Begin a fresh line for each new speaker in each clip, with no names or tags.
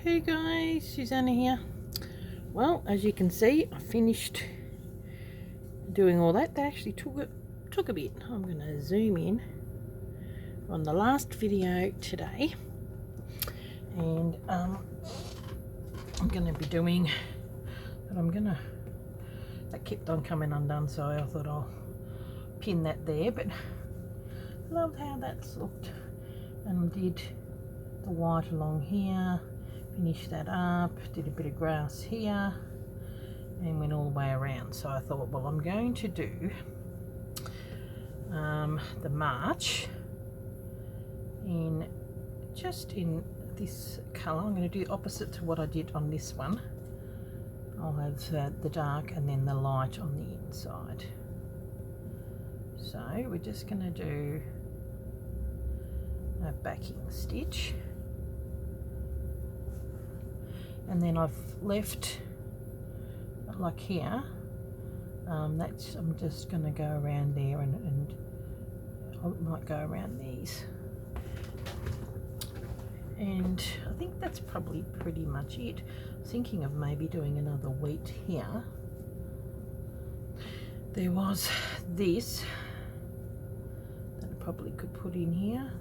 Hey guys, Susanna here. Well, as you can see, I finished doing all that. They actually took a bit. I'm going to zoom in on the last video today, and I'm going to be doing. But that kept on coming undone, so I thought I'll pin that there. But love how that's looked, and did the white along here. Finished that up, did a bit of grass here, and went all the way around. So I thought, well, I'm going to do the march in this colour. I'm going to do opposite to what I did on this one. I'll have the dark and then the light on the inside. So we're just going to do a backing stitch. And then I've left, like here, I'm just going to go around there, and I might go around these. And I think that's probably pretty much it. I was thinking of maybe doing another wheat here. There was this that I probably could put in here.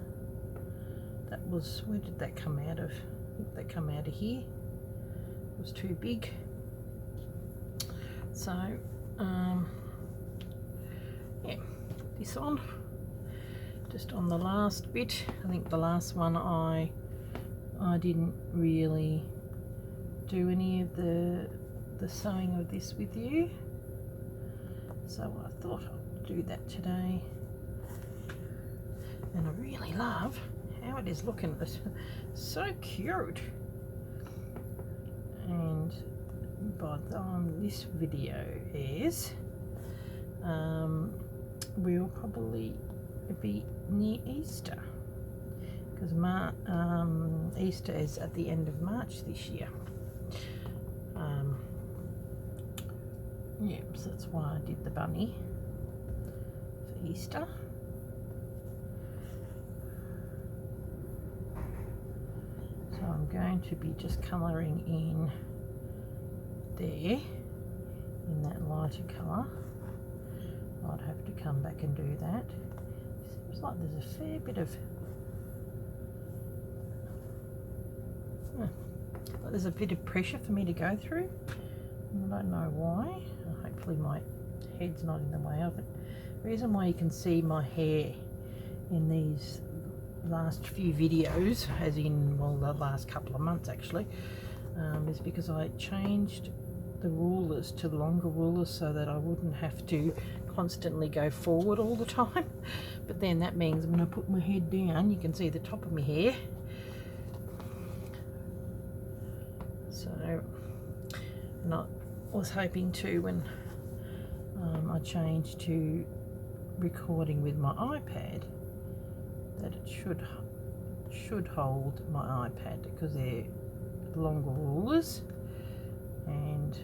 That was, where did that come out of? I think that come out of here. Was too big, so yeah, this on just on the last bit. I think the last one I didn't really do any of the sewing of this with you, so I thought I'd do that today. And I really love how it is looking. It's so cute. And by the time this video airs, we'll probably be near Easter, because Easter is at the end of March this year. Yeah, so that's why I did the bunny for Easter. So I'm going to be just colouring in there in that lighter colour. I'd have to come back and do that. Seems like there's a fair bit of there's a bit of pressure for me to go through. I don't know why. Hopefully my head's not in the way of it. The reason why you can see my hair in these last few videos, as in, well, the last couple of months actually, is because I changed the rulers to longer rulers so that I wouldn't have to constantly go forward all the time. But then that means when I put my head down, you can see the top of my hair. So, and I was hoping to, when I changed to recording with my iPad, that it should hold my iPad, because they're longer rulers and a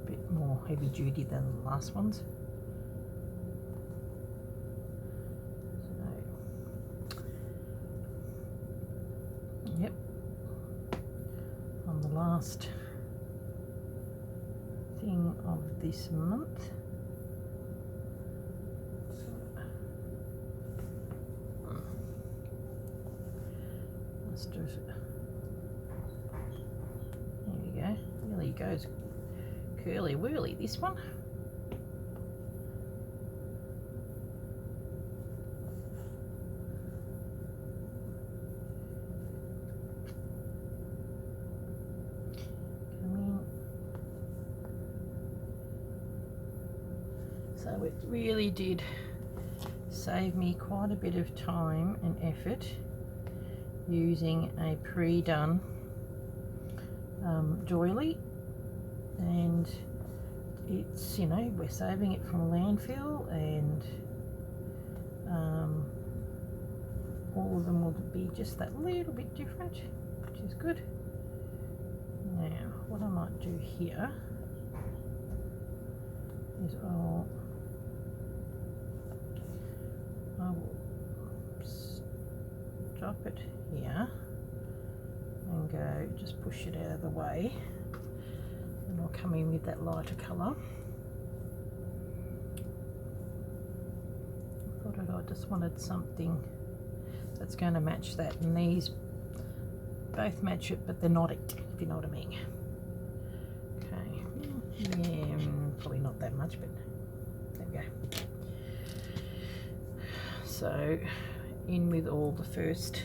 bit more heavy duty than the last ones. So, yep, on the last thing of this month. There we go. Really goes curly whirly, this one. Come in. So it really did save me quite a bit of time and effort using a pre-done doily, and it's, you know, we're saving it from landfill, and all of them will be just that little bit different, which is good. Now what I might do here is I will stop it here and go just push it out of the way, and I'll come in with that lighter colour. I thought I just wanted something that's going to match that, and these both match it, but they're not it, if you know what I mean. Okay, yeah, probably not that much, but there we go. So in with all the first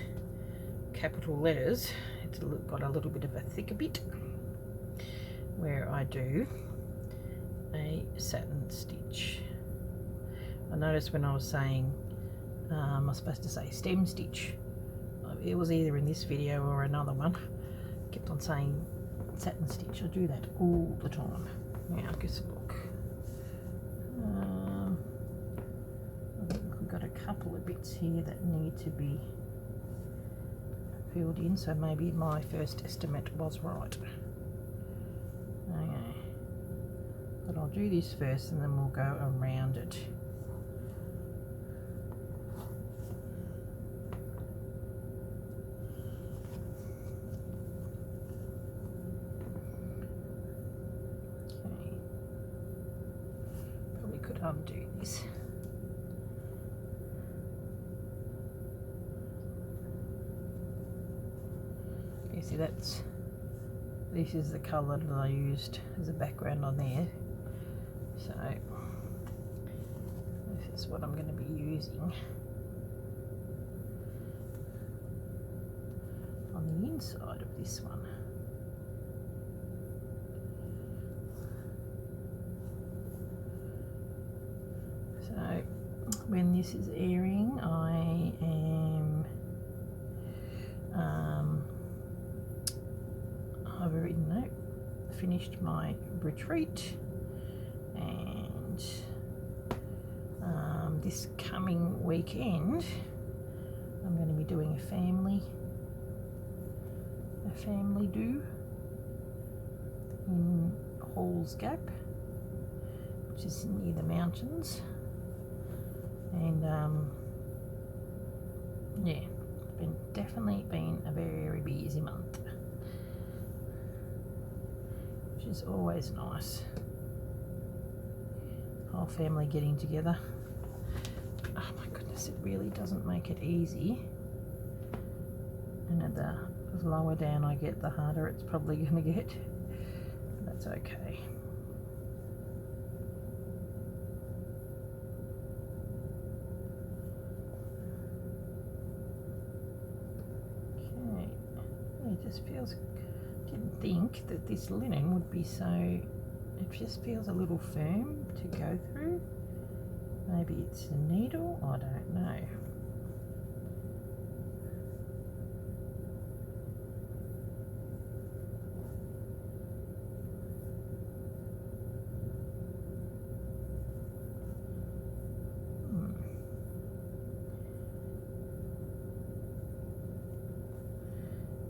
capital letters, it's got a little bit of a thicker bit where I do a satin stitch. I noticed when I was saying I was supposed to say stem stitch, it was either in this video or another one, I kept on saying satin stitch. I do that all the time. Now guess look, I think we've got a couple of bits here that need to be filled in, so maybe my first estimate was right. Okay, but I'll do this first and then we'll go around it. Okay, probably could undo this. You see, this is the colour that I used as a background on there, so this is what I'm going to be using on the inside of this one. So when this is airing, I am I've already finished my retreat, and this coming weekend I'm going to be doing a family do in Hall's Gap, which is near the mountains, and yeah, definitely been a very busy month, which is always nice. Whole family getting together. Oh my goodness, it really doesn't make it easy. And at the lower down I get, the harder it's probably going to get. That's okay. Okay, it just feels, didn't think that this linen would be so, it just feels a little firm to go through. Maybe it's the needle, I don't know.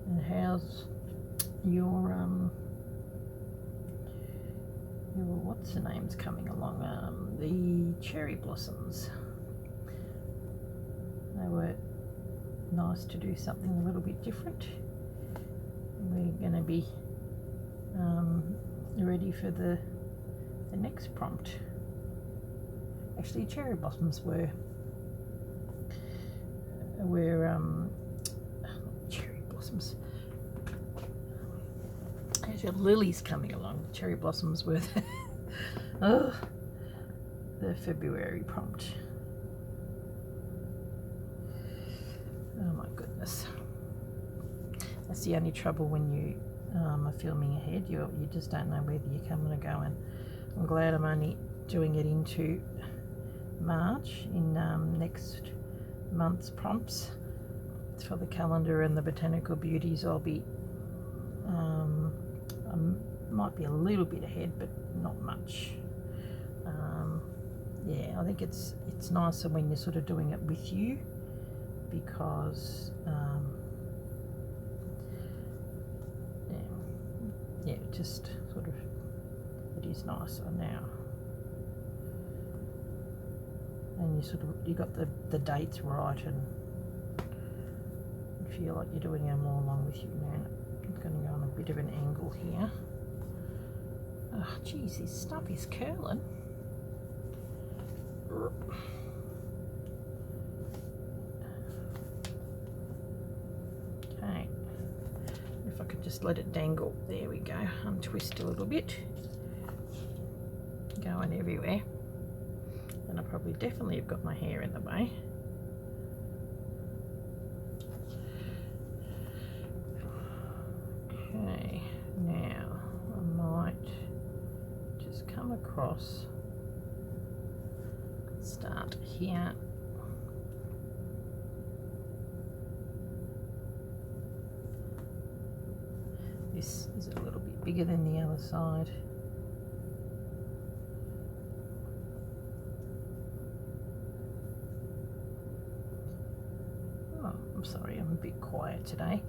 And how's your what's the name's coming along? The cherry blossoms. They were nice to do something a little bit different. We're going to be ready for the next prompt. Actually, cherry blossoms were cherry blossoms. There's your lilies coming along. Cherry blossoms were the February prompt. Oh my goodness. That's the only trouble when you are filming ahead. You just don't know whether you're coming or going. I'm glad I'm only doing it into March. In next month's prompts for the calendar and the botanical beauties, I'll be I might be a little bit ahead, but not much. Yeah, I think it's nicer when you're sort of doing it with you, because yeah, just sort of, it is nicer now, and you got the dates right, and you feel like you're doing them all along with you now. I'm going to bit of an angle here. Oh, geez, this stuff is curling. Okay, if I could just let it dangle. There we go. Untwist a little bit. Going everywhere. And I probably definitely have got my hair in the way. Okay, now I might just come across, start here. This is a little bit bigger than the other side. Oh, I'm sorry, I'm a bit quiet today.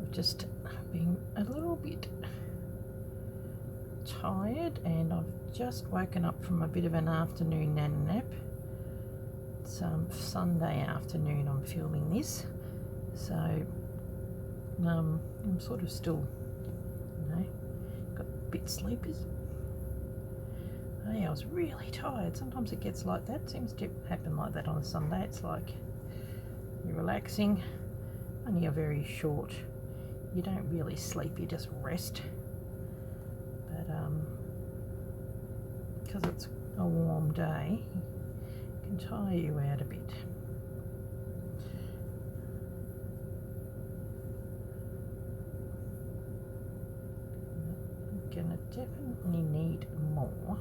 I've just been a little bit tired and I've just woken up from a bit of an afternoon nap. It's Sunday afternoon I'm filming this, so I'm sort of still, you know, got a bit sleepy. Hey, I was really tired. Sometimes it gets like that. Seems to happen like that on a Sunday. It's like you're relaxing, only a very short. You don't really sleep, you just rest. But because it's a warm day, it can tire you out a bit. I'm gonna definitely need more.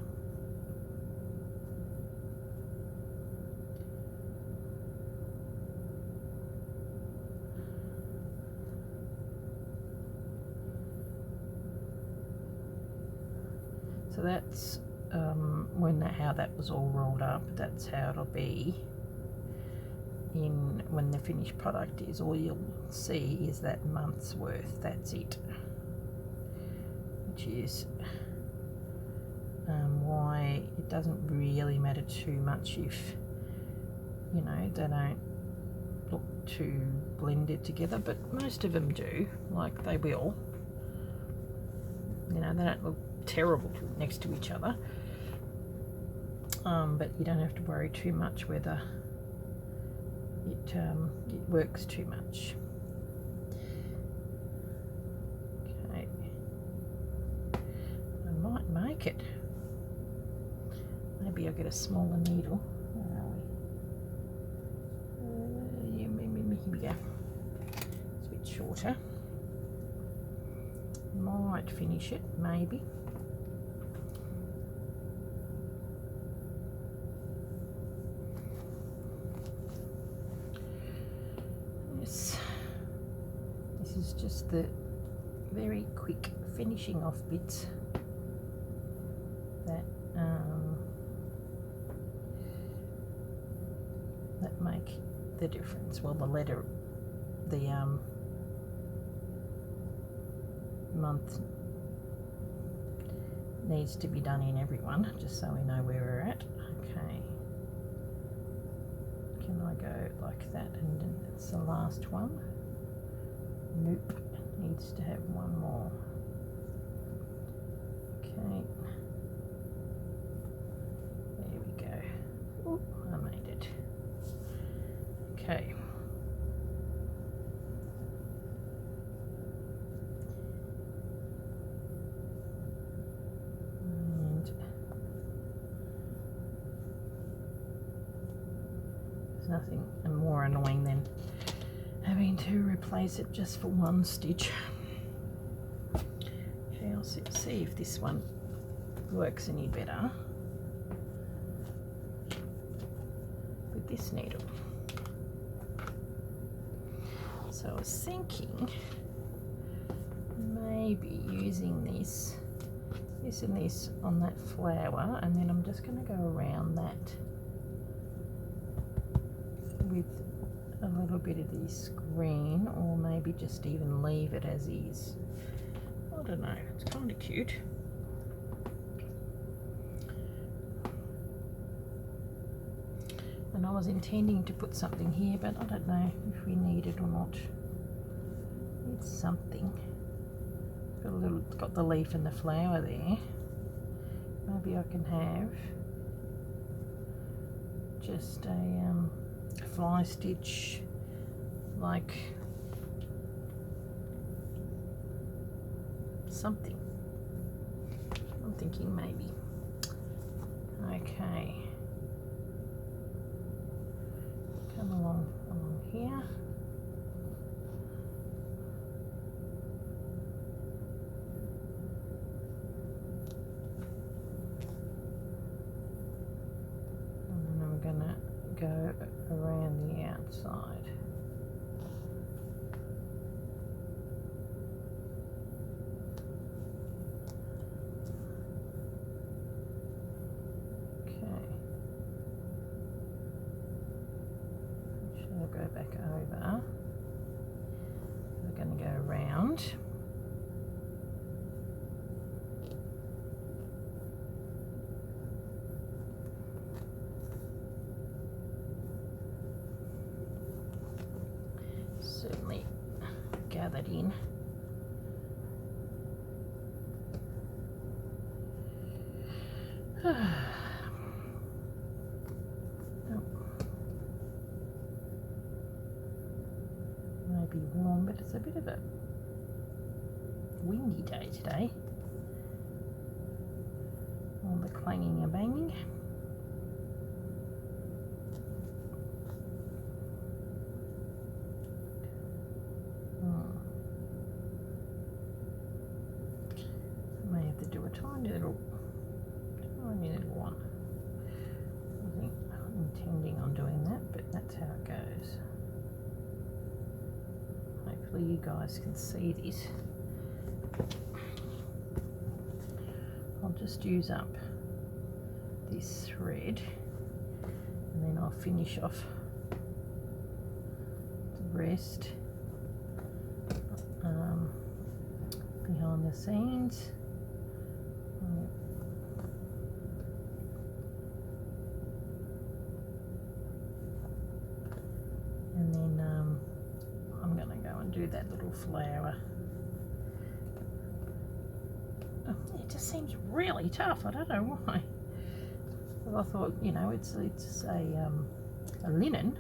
So that's how that was all rolled up. That's how it'll be when the finished product is. All you'll see is that month's worth. That's it. Which is why it doesn't really matter too much if, you know, they don't look too blended together, but most of them do. Like, they will. You know, they don't look terrible next to each other, but you don't have to worry too much whether it works too much. Okay, I might make it. Maybe I'll get a smaller needle. Where are we? Here we go. It's a bit shorter. Might finish it, maybe. Yes, this is just the very quick finishing off bits that that make the difference. Well, the letter, the month needs to be done in everyone, just so we know where we're at. Okay, can I go like that and then it's the last one? Nope, it needs to have one more. Okay, there we go. Oh, I made it. Okay. Nothing more annoying than having to replace it just for one stitch. Okay, I'll see if this one works any better with this needle. So I was thinking maybe using this and this on that flower, and then I'm just going to go around that with a little bit of this green, or maybe just even leave it as is. I don't know, it's kind of cute. And I was intending to put something here, but I don't know if we need it or not. It's something. Got a it's got the leaf and the flower there. Maybe I can have just a fly stitch, like something. I'm thinking maybe. Okay. Come along here. And then I'm gonna go around the outside. Go back over. We're going to go around. Certainly gathered in. Be warm, but it's a bit of a windy day today. All the clanging and banging. I may have to do a tiny little one. I think I'm intending on doing that, but that's how it goes. Hopefully you guys can see this. I'll just use up this thread and then I'll finish off the rest behind the scenes. And then I'm going to go and do that little flower. Oh, it just seems really tough. I don't know why. Well, I thought, you know, it's a linen,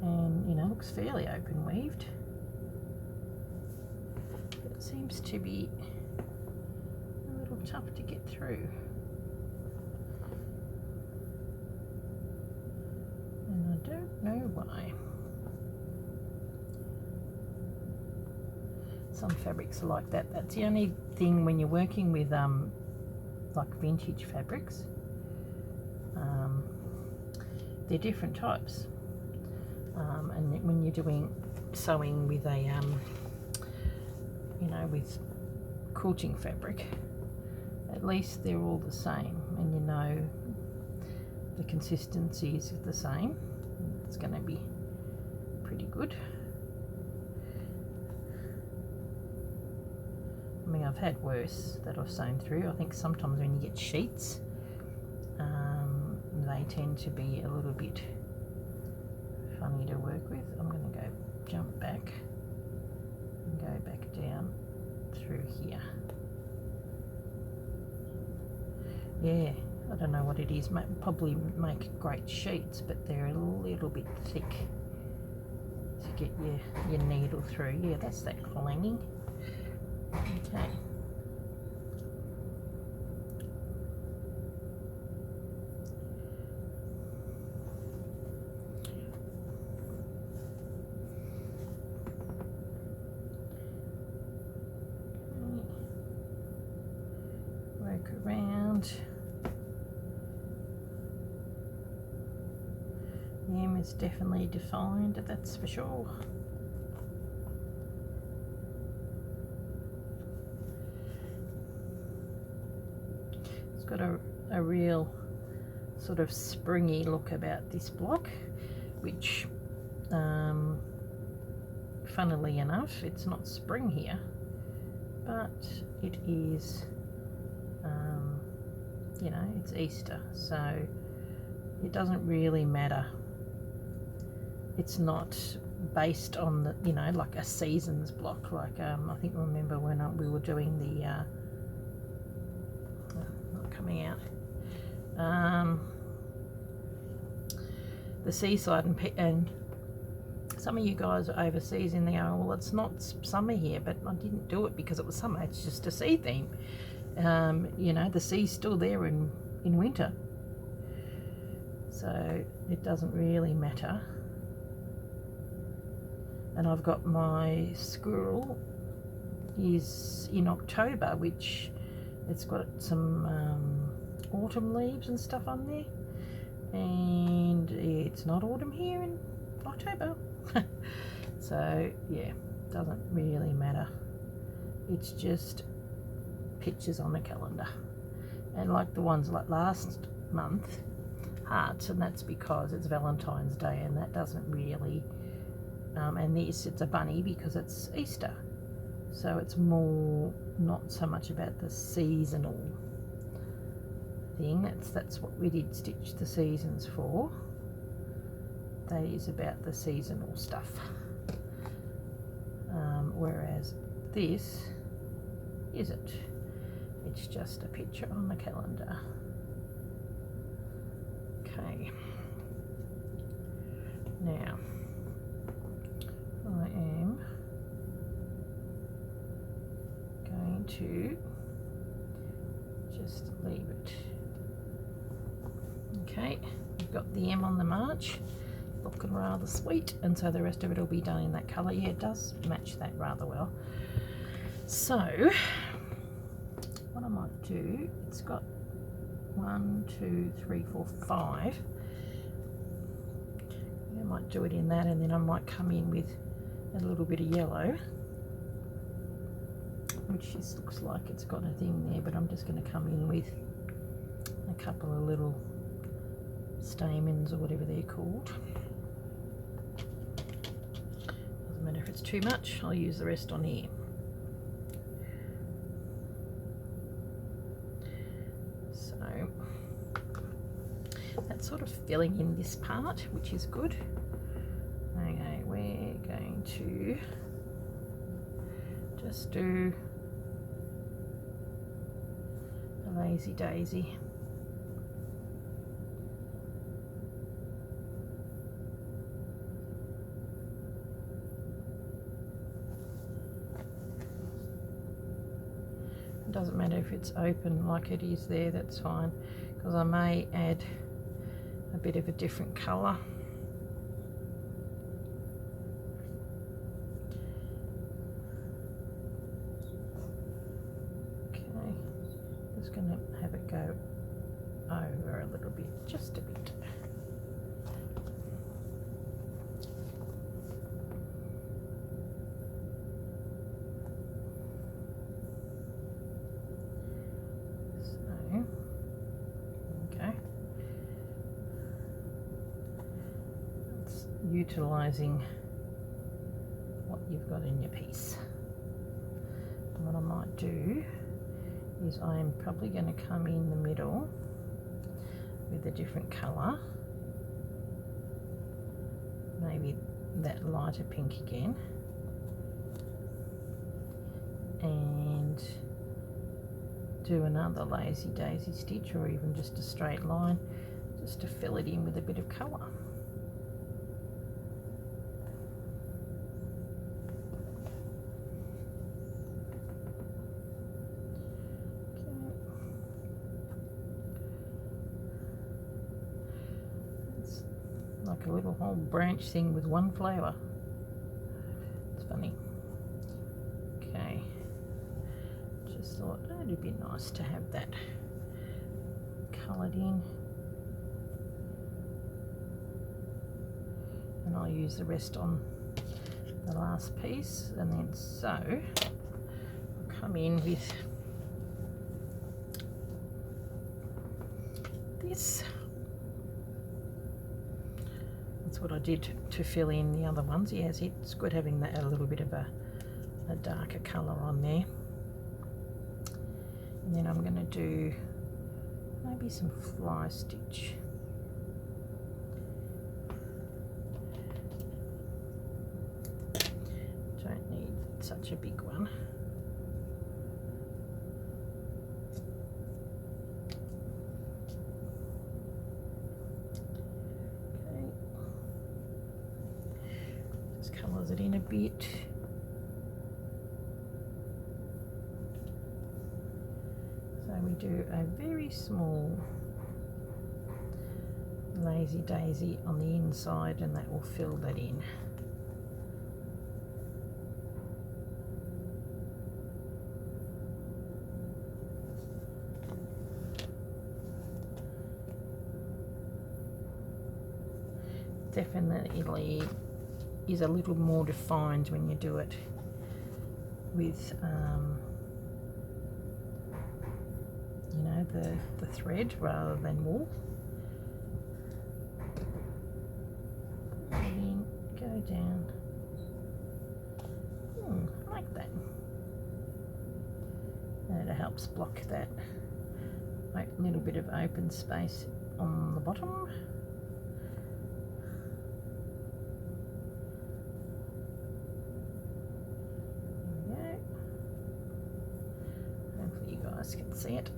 and you know, looks fairly open weaved. But it seems to be a little tough to get through. And I don't know why. Some fabrics are like that. That's the only thing when you're working with like vintage fabrics. They're different types, and when you're doing sewing with a you know, with quilting fabric, at least they're all the same, and you know the consistency is the same. It's going to be pretty good. I mean, I've had worse that I've sewn through. I think sometimes when you get sheets, they tend to be a little bit funny to work with. I'm going to go jump back and go back down through here. Yeah, I don't know what it is. Probably make great sheets, but they're a little bit thick to get your needle through. Yeah, that's that clanging. Okay. Work around. The M is definitely defined, that's for sure. It's got a real sort of springy look about this block, which funnily enough, it's not spring here, but it is, you know, it's Easter, so it doesn't really matter. It's not based on the, you know, like a seasons block. Like I think remember when we were doing the not coming out, the seaside, and some of you guys are overseas and they go, well, it's not summer here, but I didn't do it because it was summer. It's just a sea theme. You know, the sea's still there in winter, so it doesn't really matter. And I've got my squirrel is in October, which it's got some autumn leaves and stuff on there, and it's not autumn here in October. So yeah, doesn't really matter. It's just pictures on the calendar. And like the ones like last month, hearts, and that's because it's Valentine's Day, and that doesn't really and this, it's a bunny because it's Easter, so it's more not so much about the seasonal thing. That's what we did Stitch the Seasons for. That is about the seasonal stuff, whereas this isn't. It's just a picture on the calendar. Okay, now I am going to just leave it. Okay, we've got the M on the march, looking rather sweet, and so the rest of it will be done in that colour. Yeah, it does match that rather well. So what I might do, it's got 1, 2, 3, 4, 5. I might do it in that, and then I might come in with a little bit of yellow, which just looks like it's got a thing there, but I'm just going to come in with a couple of little stamens or whatever they're called. Doesn't matter if it's too much, I'll use the rest on here. So that's sort of filling in this part, which is good. Okay, we're going to just do a lazy daisy. It doesn't matter if it's open like it is there, that's fine, because I may add a bit of a different colour. Okay, just going to have it go over a little bit, just a bit. So, okay. It's utilising what you've got in your piece. And what I might do is I am probably going to come in the middle with a different colour, maybe that lighter pink again, and do another lazy daisy stitch, or even just a straight line, just to fill it in with a bit of colour. Like a little whole branch thing with one flower. It's funny. Okay, just thought it'd be nice to have that coloured in, and I'll use the rest on the last piece. And then so I'll come in with this. That's what I did to fill in the other ones. Yes, it's good having that, a little bit of a darker colour on there. And then I'm going to do maybe some fly stitch. such a big one. Okay. Just colours it in a bit. So we do a very small lazy daisy on the inside, and that will fill that in. Definitely is a little more defined when you do it with you know, the thread rather than wool. And go down. I like that. And it helps block that little bit of open space on the bottom. There we go. Hopefully you guys can see it.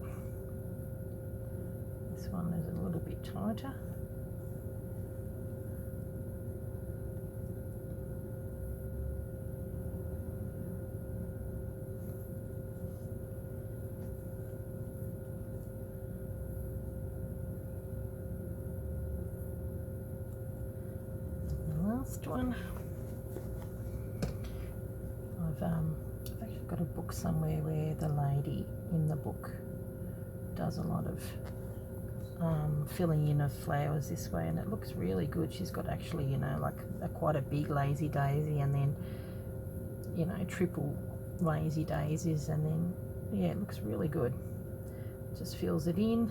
This one is a little bit tighter. Last one. I've actually got a book somewhere where the lady in the book does a lot of filling in of flowers this way, and it looks really good. She's got actually, you know, like quite a big lazy daisy, and then, you know, triple lazy daisies, and then yeah, it looks really good. Just fills it in.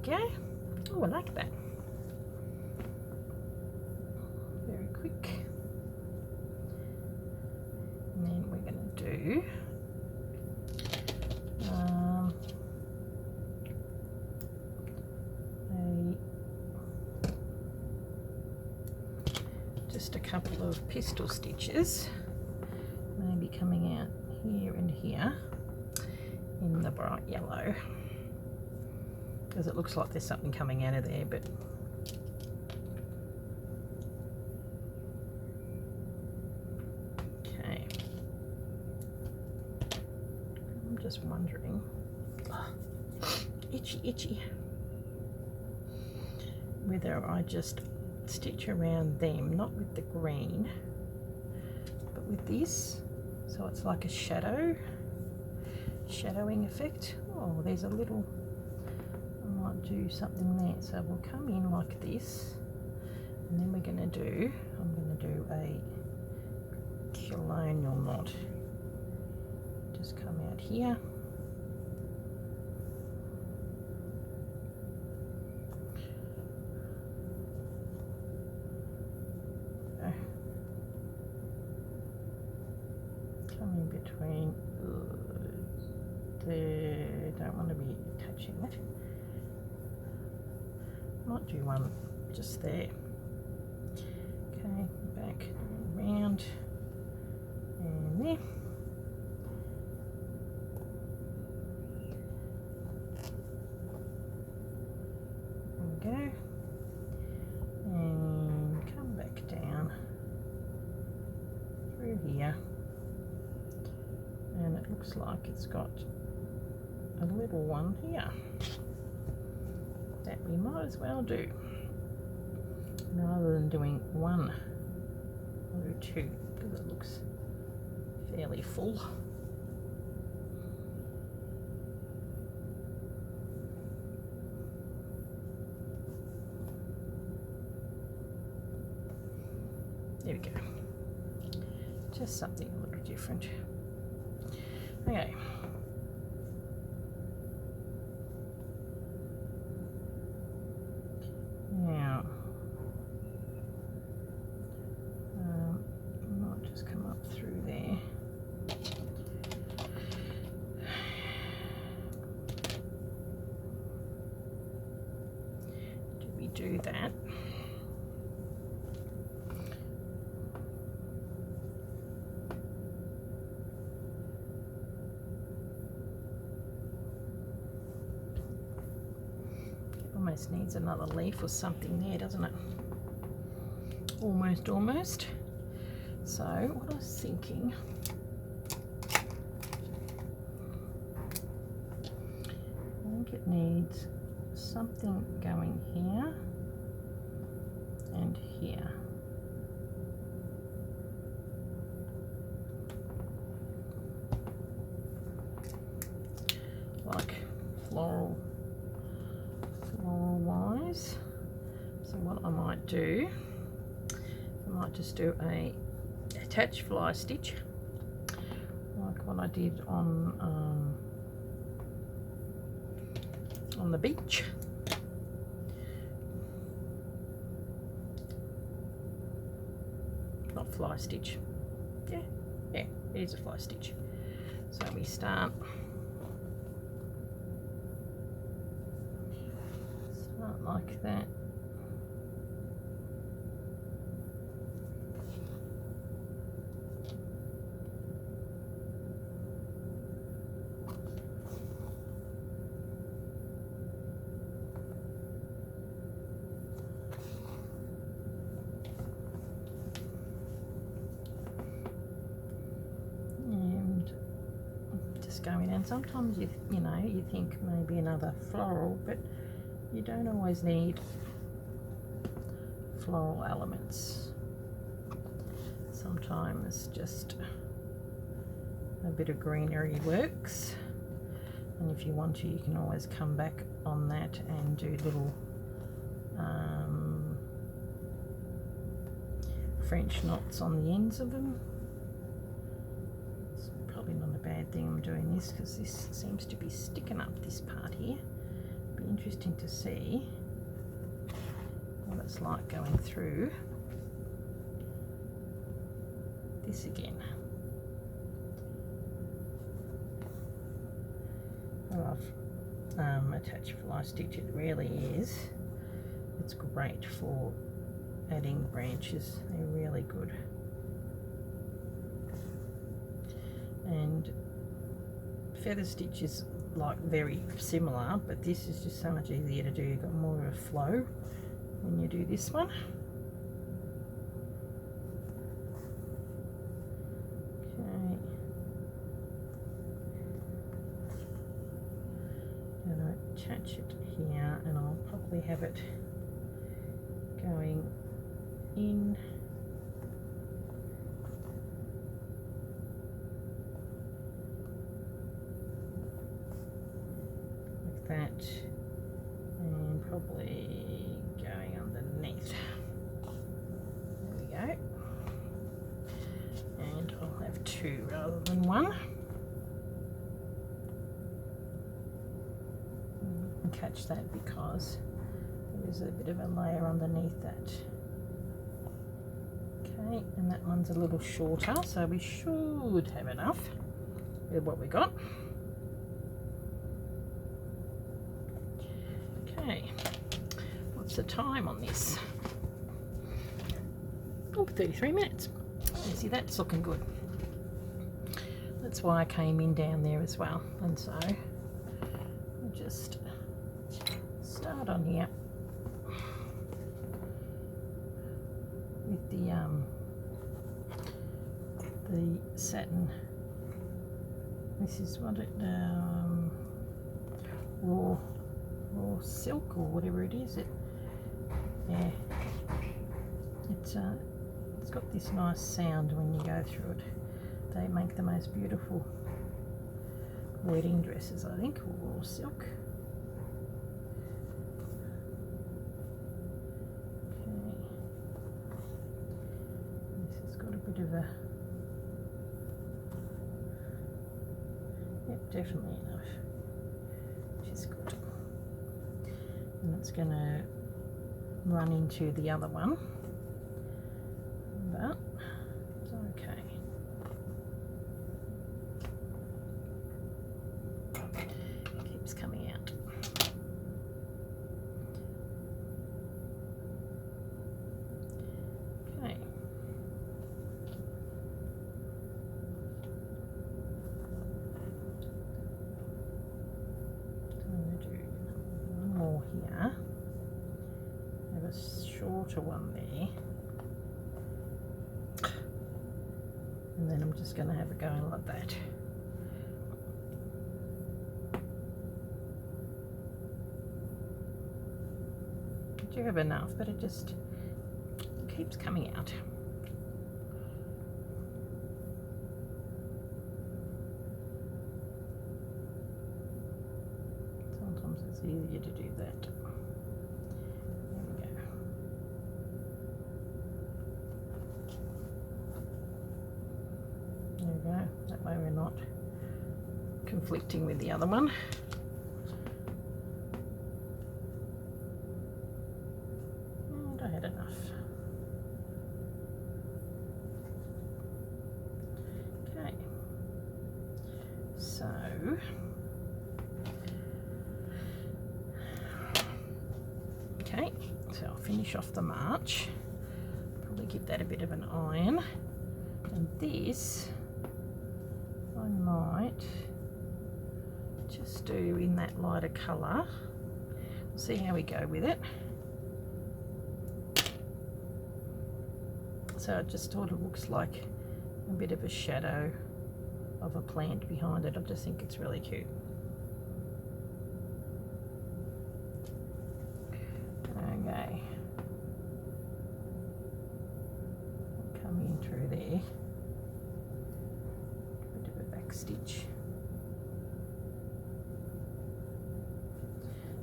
Okay. Oh, I like that. Very quick. And then we're going to do just a couple of pistol stitches, maybe coming out here and here in the bright yellow, because it looks like there's something coming out of there, but okay. I'm just wondering, itchy, whether I just stitch around them, not with the green, but with this, so it's like a shadowing effect. Oh, there's a little, I might do something there. So we'll come in like this, and then I'm going to do a colonial knot. Just come out here. Between don't want to be touching it. Might do one just there. Okay, back around and there. There we go. And come back down through here. And it looks like it's got a little one here that we might as well do, rather than doing one or two, because it looks fairly full. There we go. Just something a little different. Okay. Now, I might just come up through there. Do we do that? almost needs another leaf or something there, doesn't it? Almost. So what I was thinking, I think it needs something going here and here. Like floral wise. So what I might do, I might just do a attached fly stitch like what I did on the beach. Not fly stitch. Yeah, here's a fly stitch. So we start like that. And just going in. Sometimes you know, you think maybe another floral, but you don't always need floral elements. Sometimes just a bit of greenery works, and if you want to, you can always come back on that and do little French knots on the ends of them. It's probably not a bad thing I'm doing this, because this seems to be sticking up, this part here. Be interesting to see what it's like going through this again. I love attached fly stitch, it really is. It's great for adding branches, they're really good. And feather stitch is like very similar, but this is just so much easier to do. You've got more of a flow when you do this one. Okay, and I attach it here, and I'll probably have it going in like that, and probably going underneath. There we go. And I'll have two rather than one. And catch that because there is a bit of a layer underneath that. Okay, and that one's a little shorter, so we should have enough with what we got. Okay, what's the time on this? Oh, 33 minutes. You see, that's looking good. That's why I came in down there as well. And so I'll just start on here with the satin. This is what it raw silk or whatever it is. Yeah, it's got this nice sound when you go through it. They make the most beautiful wedding dresses, I think, raw silk. Okay, this has got a bit of a, yep, definitely enough, which is good. And it's going to run into the other one, but it's okay. Keeps coming out. Okay. I'm going to do one more here. shorter one there. And then I'm just going to have it going like that. I do have enough, but it just keeps coming out. Sometimes it's easier to do that. There we go. There we go. That way we're not conflicting with the other one. And I had enough. Okay. So okay, so I'll finish off the march. Probably give that a bit of an iron. And this I might just do in that lighter colour. We'll see how we go with it. So it just sort of looks like a bit of a shadow of a plant behind it. I just think it's really cute. Okay. Come in through there. Bit of a back stitch.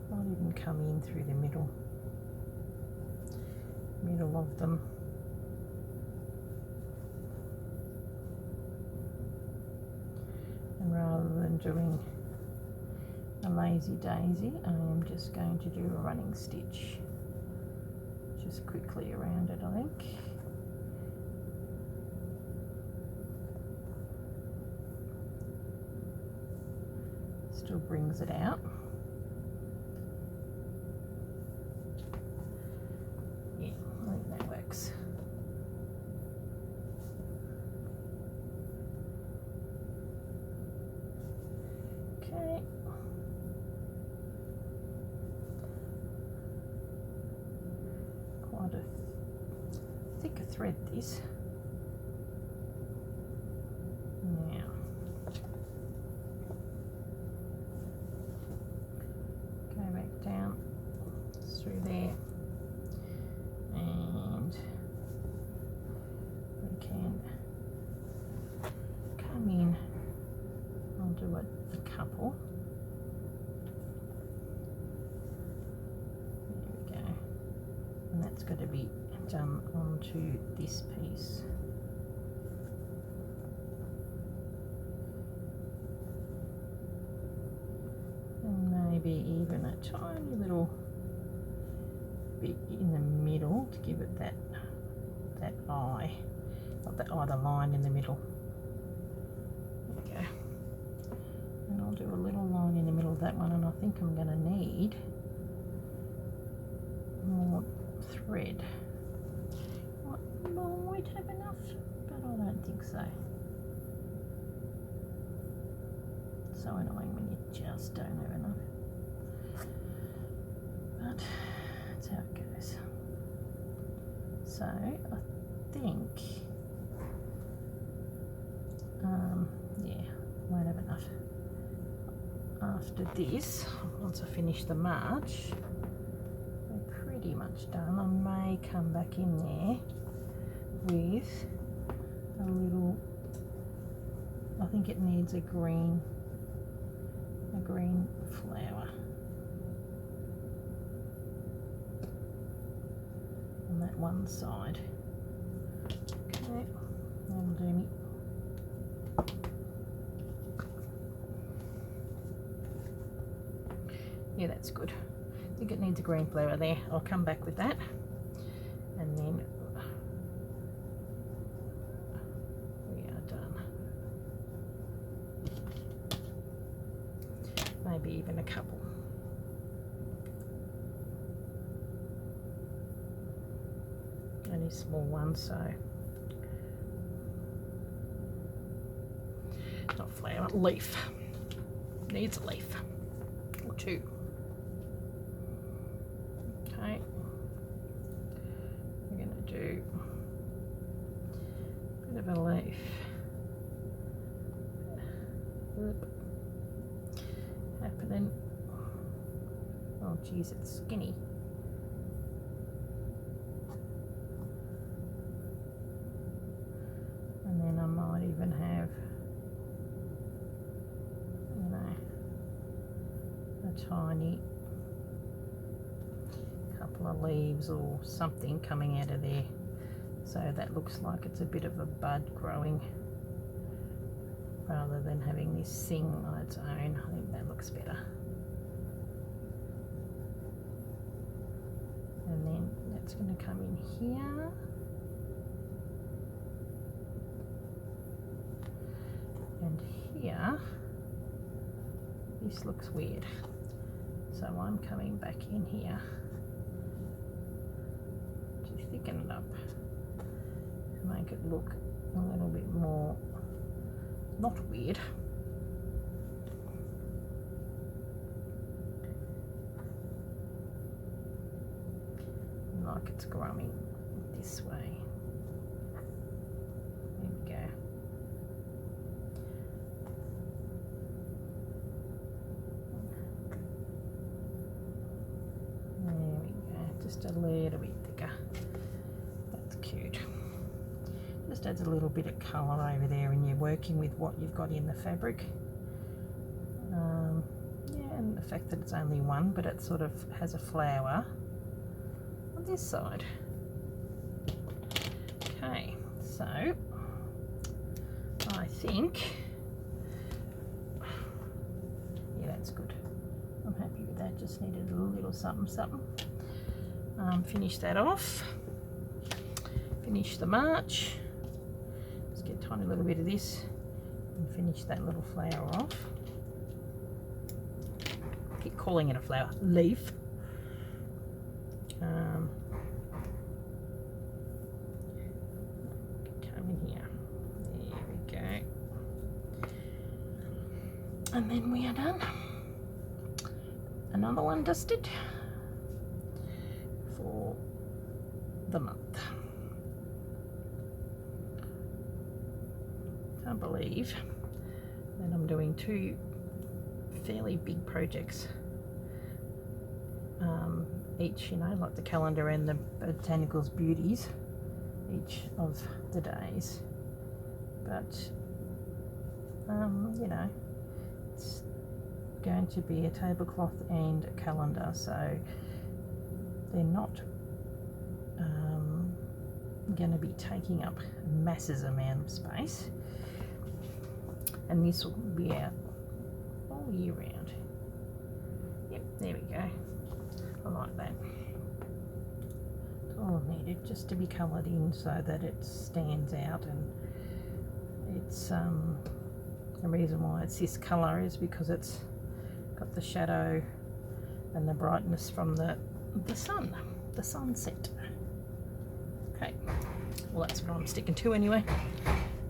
Might even come in through the middle of them. And rather than doing a lazy daisy, I am just going to do a running stitch just quickly around it, I think. Still brings it out. Yeah, I think that works. Okay. Quite a thicker thread this. Now, go back down through there, and we can come in. I'll do a couple. There we go. And that's got to be done onto this piece. And maybe even a tiny little bit in the middle to give it that eye, not that eye, the line in the middle. There we go. And I'll do a little line in the middle of that one, and I think I'm going to need more thread. I might have enough, but I don't think so. So annoying when you just don't have enough. But that's how it goes. So I think, yeah, won't have enough. After this, once I finish the march, we're pretty much done. I may come back in there with a little, I think it needs a green flower on that one side. Okay, that'll do me. Yeah, that's good. I think it needs a green flower there. I'll come back with that, and then we are done. Maybe even a couple. Only small ones, so not flower, leaf. Needs a leaf or two. Okay. of a leaf. Oop. Happening. Oh geez, it's skinny. And then I might even have, you know, a tiny couple of leaves or something coming out of there. So that looks like it's a bit of a bud growing rather than having this thing on its own. I think that looks better. And then that's going to come in here. And here, this looks weird. So I'm coming back in here to thicken it up. Make it look a little bit more not weird. Like it's growing this way. There we go. There we go. Just a little bit thicker. That's cute. Just adds a little bit of colour over there, and you're working with what you've got in the fabric. Yeah, and the fact that it's only one, but it sort of has a flower on this side. Okay, so I think, yeah, that's good. I'm happy with that. Just needed a little something, something. Finish that off. Finish the march. Get a tiny little bit of this and finish that little flower off. Keep calling it a flower, leaf. Come in here. There we go. And then we are done. Another one dusted for the month. I believe that I'm doing two fairly big projects, each, you know, like the calendar and the botanicals beauties, each of the days. But you know, it's going to be a tablecloth and a calendar, so they're not going to be taking up masses amount of space. And this will be out all year round. Yep, there we go. I like that. It's all I needed, just to be coloured in so that it stands out. And it's the reason why it's this colour is because it's got the shadow and the brightness from the sun, the sunset. Okay, well that's what I'm sticking to anyway.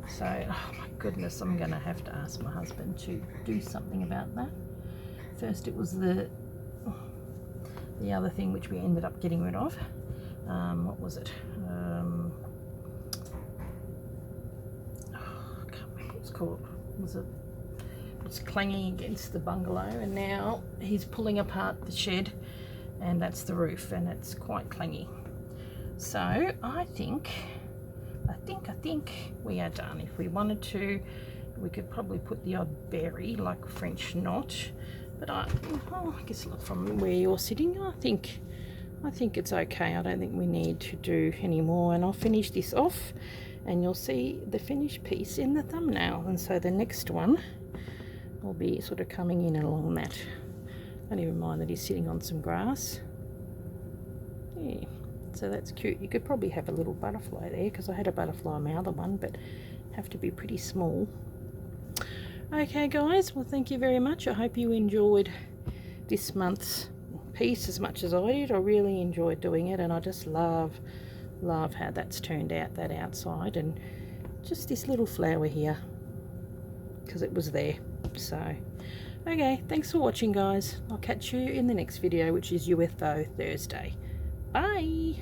So, oh my goodness, I'm going to have to ask my husband to do something about that. First it was the other thing which we ended up getting rid of. What was it? I can't remember what it's called. It's clanging against the bungalow, and now he's pulling apart the shed, and that's the roof, and it's quite clangy. So I think we are done. If we wanted to, we could probably put the odd berry, like French notch, but I guess look from where you're sitting, I think it's okay. I don't think we need to do any more, and I'll finish this off and you'll see the finished piece in the thumbnail. And so the next one will be sort of coming in along that. Don't even mind that he's sitting on some grass. Yeah. So that's cute. You could probably have a little butterfly there, because I had a butterfly on my other one, but have to be pretty small. Okay guys, well thank you very much. I hope you enjoyed this month's piece as much as I did. I really enjoyed doing it, and I just love how that's turned out, that outside, and just this little flower here because it was there. So okay, thanks for watching guys. I'll catch you in the next video, which is UFO Thursday. Bye.